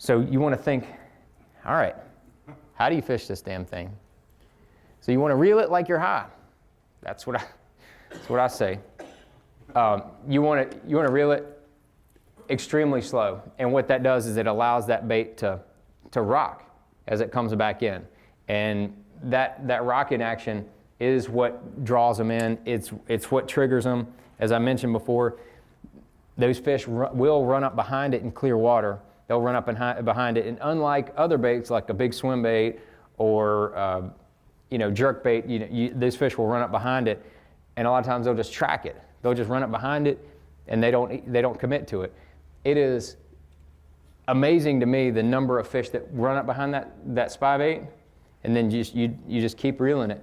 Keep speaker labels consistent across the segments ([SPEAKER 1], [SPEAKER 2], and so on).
[SPEAKER 1] So you want to think, all right, how do you fish this damn thing? So you want to reel it like you're high. That's what I say. You want to reel it extremely slow, and what that does is it allows that bait to rock as it comes back in, and that rocking action is what draws them in. It's what triggers them. As I mentioned before, those fish will run up behind it in clear water. They'll run up behind it, and unlike other baits like a big swim bait or jerk bait, those fish will run up behind it, and a lot of times they'll just track it. They'll just run up behind it, and they don't commit to it. It is amazing to me the number of fish that run up behind that spybait, and then you just keep reeling it.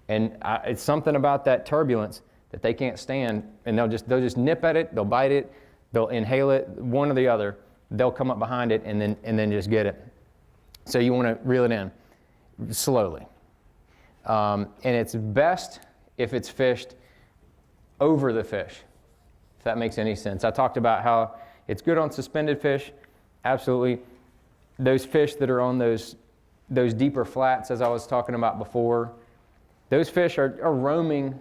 [SPEAKER 1] And it's something about that turbulence that they can't stand, and they'll just nip at it, they'll bite it, they'll inhale it, one or the other. They'll come up behind it and then just get it. So you want to reel it in slowly, and it's best if it's fished over the fish, if that makes any sense. I talked about how it's good on suspended fish. Absolutely. Those fish that are on those deeper flats, as I was talking about before, those fish are roaming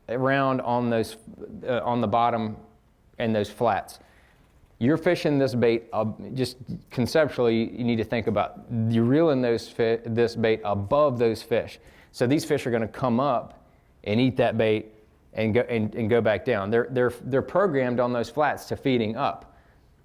[SPEAKER 1] around on the bottom and those flats. You're fishing this bait, just conceptually, you need to think about, you're reeling this bait above those fish. So these fish are going to come up and eat that bait and go back down. They're programmed on those flats to feeding up.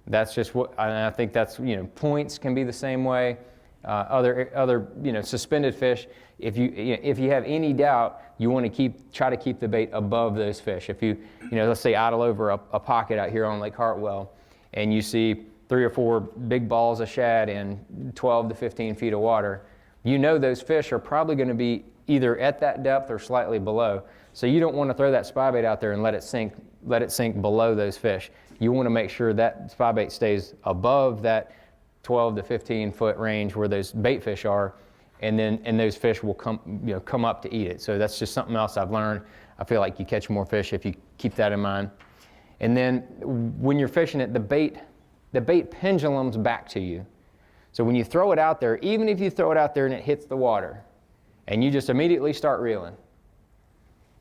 [SPEAKER 1] That's just what, and I think that's, points can be the same way. Other suspended fish, if you have any doubt, you want to try to keep the bait above those fish. If you let's say idle over a pocket out here on Lake Hartwell, and you see 3 or 4 big balls of shad in 12 to 15 feet of water, those fish are probably going to be either at that depth or slightly below. So you don't want to throw that spybait out there and let it sink below those fish. You want to make sure that spybait stays above that 12 to 15 foot range where those bait fish are, and those fish will come up to eat it. So that's just something else I've learned. I feel like you catch more fish if you keep that in mind. And then when you're fishing it, the bait pendulums back to you. So when you throw it out there, even if you throw it out there and it hits the water, and you just immediately start reeling,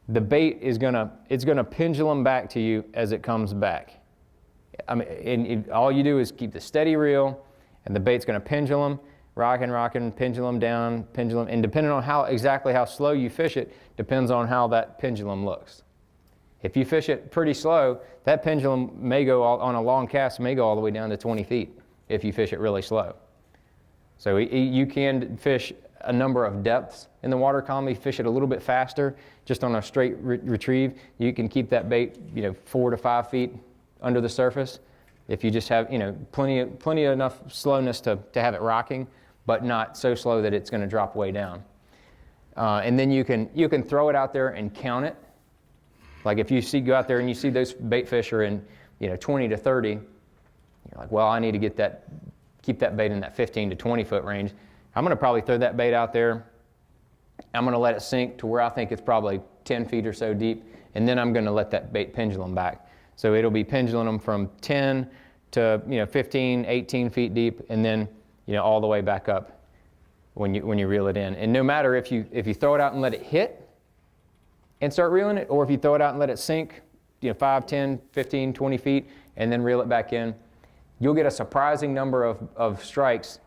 [SPEAKER 1] the bait is gonna pendulum back to you as it comes back. I mean, all you do is keep the steady reel, and the bait's gonna pendulum, rocking, pendulum down, pendulum, and depending on exactly how slow you fish it, depends on how that pendulum looks. If you fish it pretty slow, that pendulum may go on a long cast, may go all the way down to 20 feet if you fish it really slow. So you can fish a number of depths in the water column. You fish it a little bit faster, just on a straight retrieve. You can keep that bait, 4 to 5 feet under the surface. If you just have, plenty enough slowness to have it rocking, but not so slow that it's going to drop way down. And then you can throw it out there and count it. Like if you go out there and you see those bait fish are in 20 to 30, you're like, well, I need to keep that bait in that 15 to 20 foot range. I'm going to probably throw that bait out there. I'm going to let it sink to where I think it's probably 10 feet or so deep, and then I'm going to let that bait pendulum back. So it'll be pendulum from 10 to 15, 18 feet deep, and then all the way back up when you reel it in. And no matter if you throw it out and let it hit and start reeling it, or if you throw it out and let it sink 5, 10, 15, 20 feet and then reel it back in, you'll get a surprising number of strikes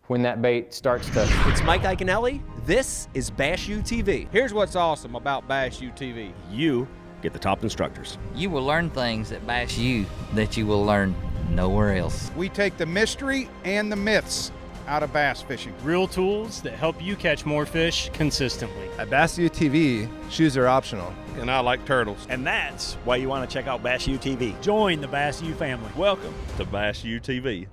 [SPEAKER 1] when that bait starts to...
[SPEAKER 2] It's Mike Iaconelli. This is Bass U TV.
[SPEAKER 3] Here's what's awesome about Bass U TV.
[SPEAKER 2] You get the top instructors.
[SPEAKER 4] You will learn things at Bass U that you will learn nowhere else.
[SPEAKER 3] We take the mystery and the myths out of bass fishing.
[SPEAKER 5] Real tools that help you catch more fish consistently.
[SPEAKER 6] At Bass U TV, shoes are optional.
[SPEAKER 3] And I like turtles.
[SPEAKER 7] And that's why you want to check out Bass U TV.
[SPEAKER 5] Join the Bass U family.
[SPEAKER 7] Welcome to Bass U TV.